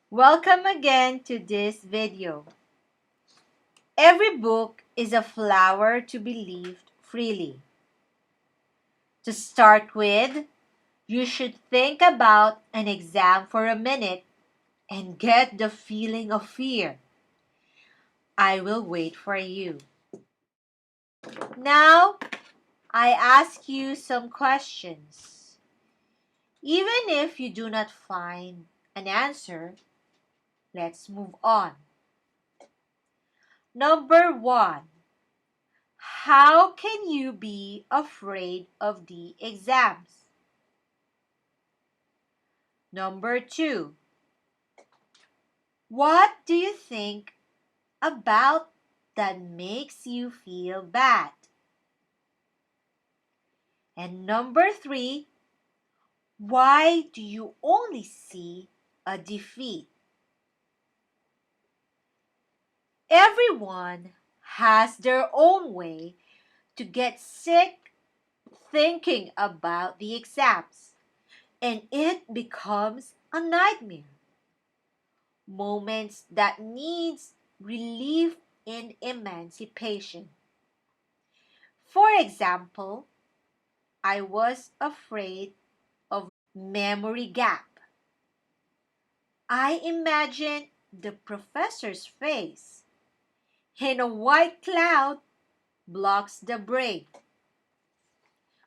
Welcome again to this video. Every book is a flower to be lived freely. To start with, you should think about an exam for a minute and get the feeling of fear. I will wait for you. Now, I ask you some questions. Even if you do not find an answer, let's move on. Number 1. How can you be afraid of the exams? Number 2. What do you think about that makes you feel bad? And number 3. Why do you only see a defeat? Everyone has their own way to get sick thinking about the exams, and it becomes a nightmare. Moments that needs relief in emancipation. For example, I was afraid of memory gap. I imagined the professor's face, and a white cloud blocks the brain,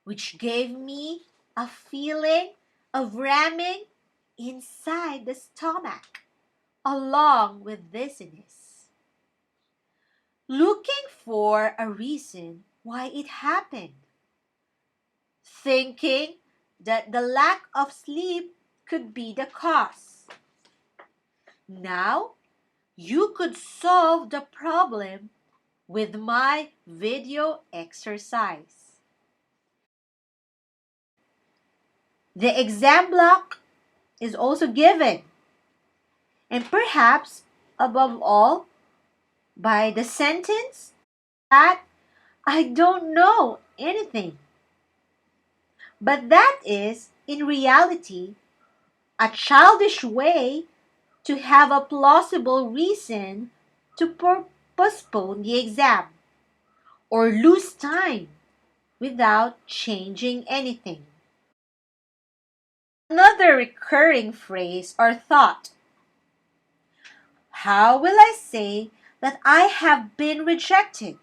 which gave me a feeling of ramming inside the stomach, along with dizziness. Looking for a reason why it happened, thinking that the lack of sleep could be the cause. Now, you could solve the problem with my video exercise. The exam block is also given, and perhaps above all, by the sentence that I don't know anything. But that is, in reality, a childish way to have a plausible reason to postpone the exam or lose time without changing anything. Another recurring phrase or thought: how will I say that I have been rejected?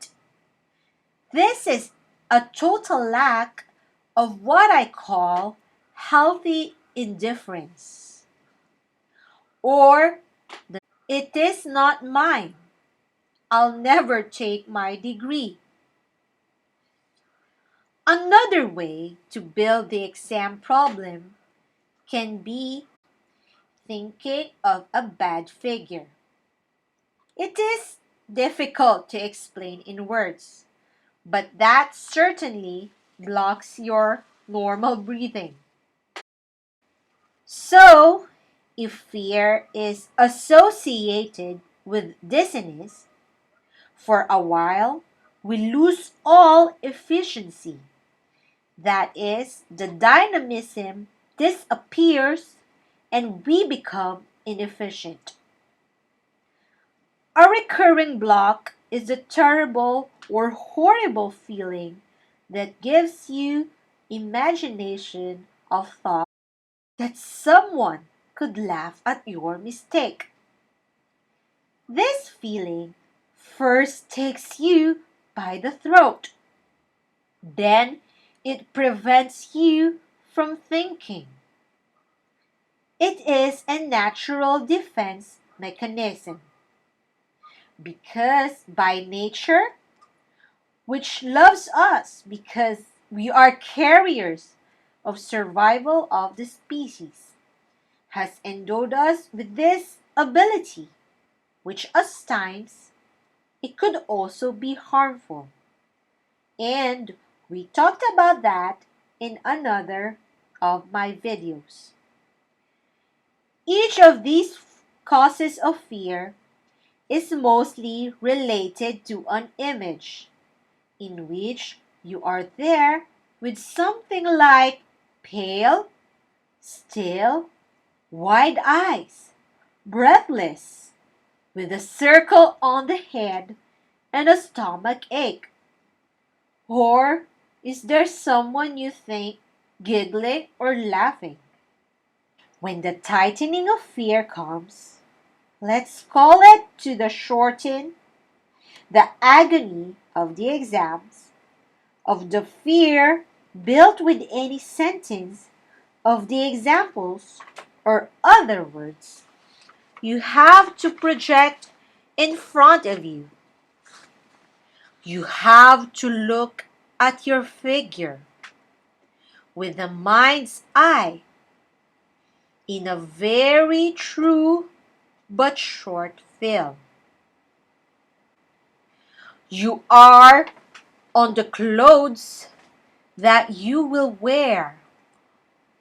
This is a total lack of what I call healthy indifference. Or, it is not mine. I'll never take my degree. Another way to build the exam problem can be thinking of a bad figure. It is difficult to explain in words, but that certainly blocks your normal breathing. So, if fear is associated with dizziness, for a while we lose all efficiency. That is, the dynamism disappears and we become inefficient. A recurring block is the terrible or horrible feeling that gives you imagination of thought that someone could laugh at your mistake. This feeling first takes you by the throat. Then it prevents you from thinking. It is a natural defense mechanism because by nature, which loves us because we are carriers of survival of the species, has endowed us with this ability, which at times it could also be harmful. And we talked about that in another of my videos. Each of these causes of fear is mostly related to an image in which you are there with something like pale, still, wide eyes, breathless, with a circle on the head and a stomach ache? Or is there someone you think giggling or laughing? When the tightening of fear comes, let's call it to the shorten, the agony of the exams, of the fear built with any sentence of the examples, or other words, you have to project in front of you. You have to look at your figure with the mind's eye in a very true but short film. You are on the clothes that you will wear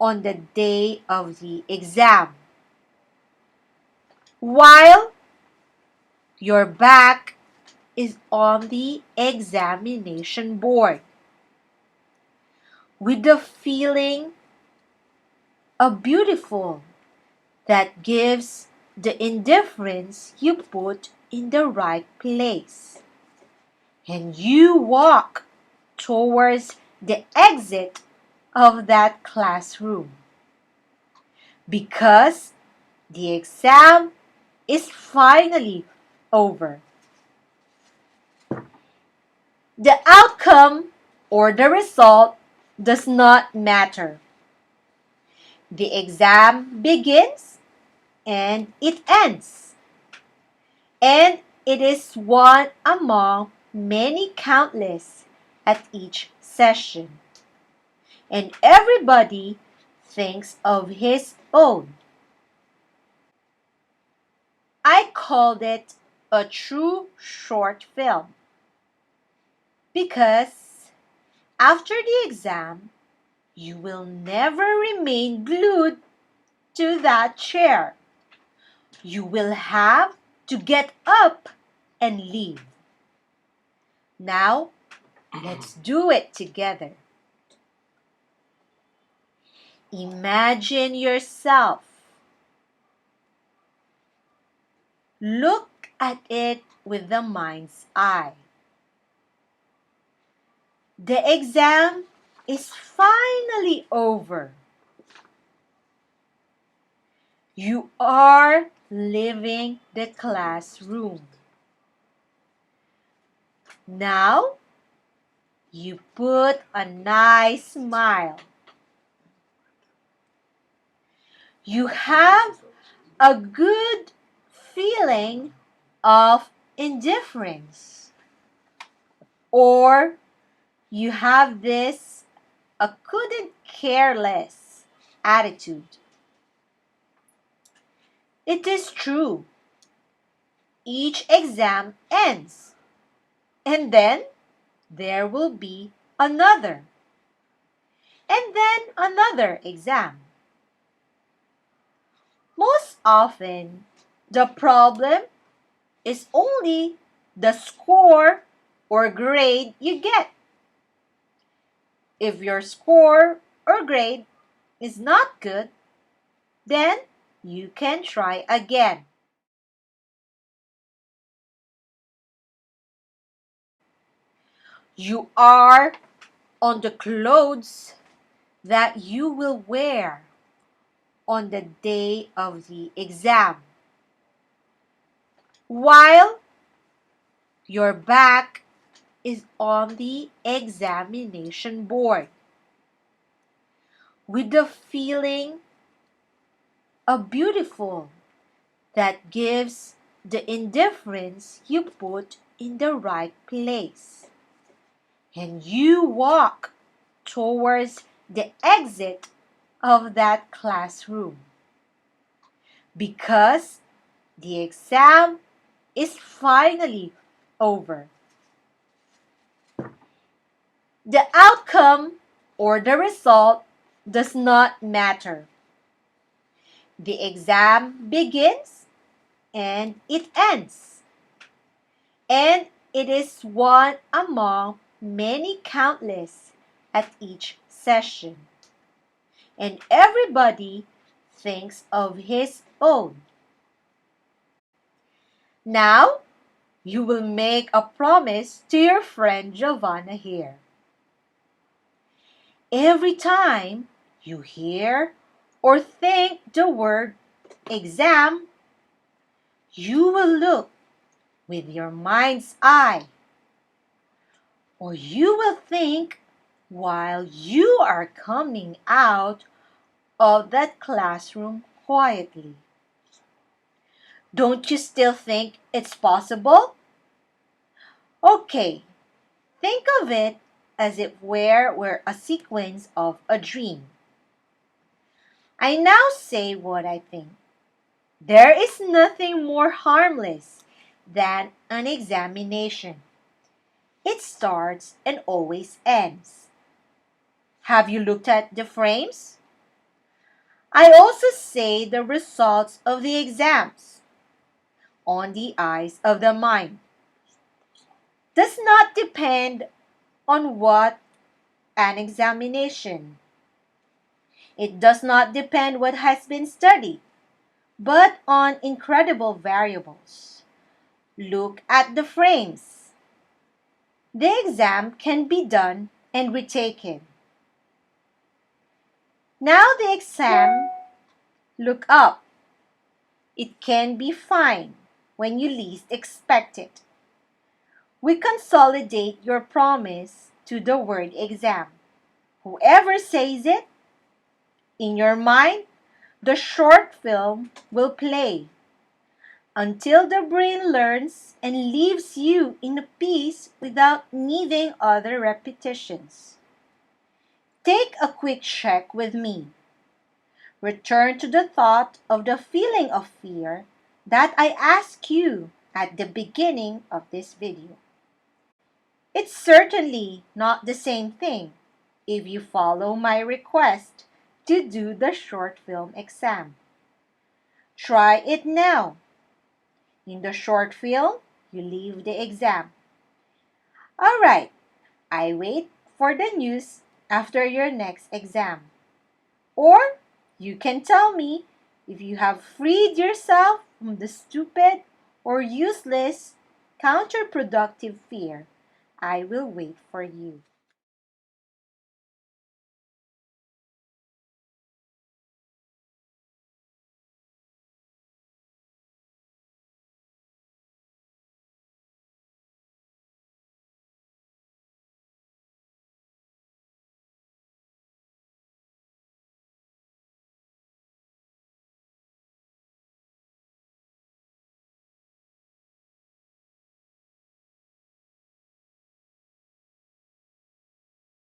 on the day of the exam, while your back is on the examination board, with the feeling of beautiful that gives the indifference you put in the right place. And you walk towards the exit of that classroom, because the exam is finally over. The outcome or the result does not matter. The exam begins and it ends. And it is one among many countless at each session. And everybody thinks of his own. I called it a true short film because after the exam, you will never remain glued to that chair. You will have to get up and leave. Now, let's do it together. Imagine yourself. Look at it with the mind's eye. The exam is finally over. You are leaving the classroom. Now, you put a nice smile. You have a good feeling of indifference. Or you have this a couldn't care less attitude. It is true. Each exam ends, and then there will be another, and then another exam. Most often, the problem is only the score or grade you get. If your score or grade is not good, then you can try again. You are on the clothes that you will wear on the day of the exam, while your back is on the examination board, with the feeling of beautiful that gives the indifference you put in the right place. And you walk towards the exit of that classroom, because the exam is finally over. The outcome or the result does not matter. The exam begins and it ends. And it is one among many countless at each session. And everybody thinks of his own. Now, you will make a promise to your friend Giovanna here. Every time you hear or think the word exam, you will look with your mind's eye, or you will think while you are coming out of that classroom quietly. Don't you still think it's possible? Okay, think of it as if we're a sequence of a dream. I now say what I think. There is nothing more harmless than an examination. It starts and always ends. Have you looked at the frames? I also say the results of the exams on the eyes of the mind does not depend on what an examination. It does not depend what has been studied, but on incredible variables. Look at the frames. The exam can be done and retaken. Now the exam, look up. It can be fine when you least expect it. We consolidate your promise to the word exam. Whoever says it, in your mind, the short film will play until the brain learns and leaves you in peace without needing other repetitions. Take a quick check with me. Return to the thought of the feeling of fear that I asked you at the beginning of this video. It's certainly not the same thing if you follow my request to do the short film exam. Try it now. In the short film, you leave the exam. All right, I wait for the news after your next exam. Or you can tell me if you have freed yourself from the stupid or useless, counterproductive fear. I will wait for you.